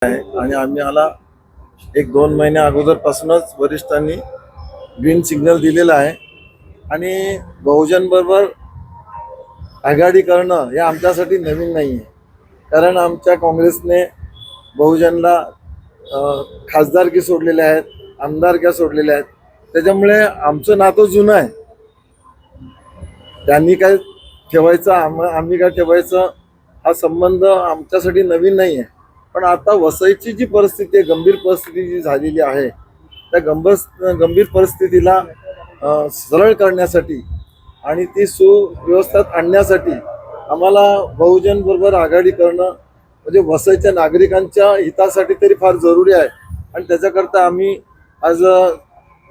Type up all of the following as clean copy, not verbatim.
आहे आणि आम्हाला 1-2 महिन्या अगोदरपासूनच वरिष्ठांनी ग्रीन सिग्नल दिलेला आहे आणि बहुजन बरोबर आघाडी करणं हे आमच्यासाठी नवीन नाही आहे. कारण आमच्या काँग्रेसने बहुजनला खासदारकी सोडलेल्या आहेत, आमदारक्या सोडलेल्या आहेत. त्याच्यामुळे आमचं नातं जुनं आहे. त्यांनी काय ठेवायचं आम्ही काय ठेवायचं हा संबंध आमच्यासाठी नवीन नाही आहे. पण आता वसईची जी परिस्थिती आहे, गंभीर परिस्थिती जी झालेली आहे, त्या गंभीर परिस्थितीला सरळ करण्यासाठी आणि ती सुव्यवस्थेत आणण्यासाठी आम्हाला बहुजन बरोबर आघाडी करणं म्हणजे वसईच्या नागरिकांच्या हितासाठी तरी फार जरुरी आहे. आणि त्याच्याकरता आम्ही आज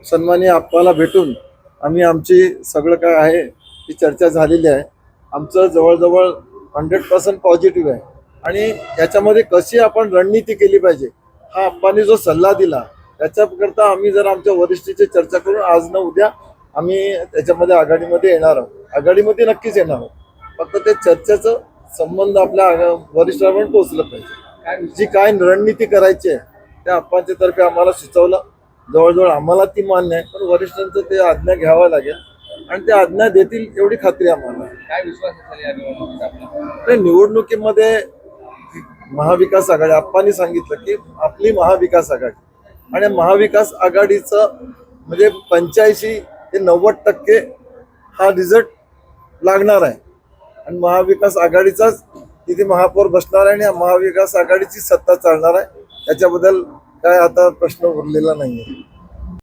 सन्माननीय आप्पाला भेटून आम्ही आमची सगळं काय आहे ती चर्चा झालेली आहे. आमचं जवळजवळ 100% पॉझिटिव्ह आहे आणि याच्यामध्ये कशी आपण रणनीती केली पाहिजे हा आप्पांनी जो सल्ला दिला त्याच्याकरता आम्ही जर आमच्या वरिष्ठांची चर्चा करून आज न उद्या आम्ही त्याच्यामध्ये आघाडीमध्ये येणार आहोत. आघाडीमध्ये नक्कीच येणार आहोत. फक्त ते चर्चेचं संबंध आपल्या वरिष्ठांपर्यंत पोहोचलं पाहिजे. जी काय रणनीती करायची आहे त्या आप्पांच्या तर्फे आम्हाला सुचवलं. जवळजवळ आम्हाला ती मान्य आहे, पण वरिष्ठांचं ते आज्ञा घ्यावं लागेल आणि ते आज्ञा देतील एवढी खात्री आम्हाला. काय विश्वास असेल या निवडणुकीत आपला? त्या निवडणुकीमध्ये महाविकास आघाडी आप्पांनी सांगितलं की आपली महाविकास आघाडी आणि महाविकास आघाडीचं म्हणजे 85 ते 90% हा रिझल्ट लागणार आहे आणि महाविकास आघाडीचाच तिथे महापौर बसणार आहे आणि महाविकास आघाडीची सत्ता चालणार आहे. त्याच्याबद्दल काय आता प्रश्न उरलेला नाही आहे.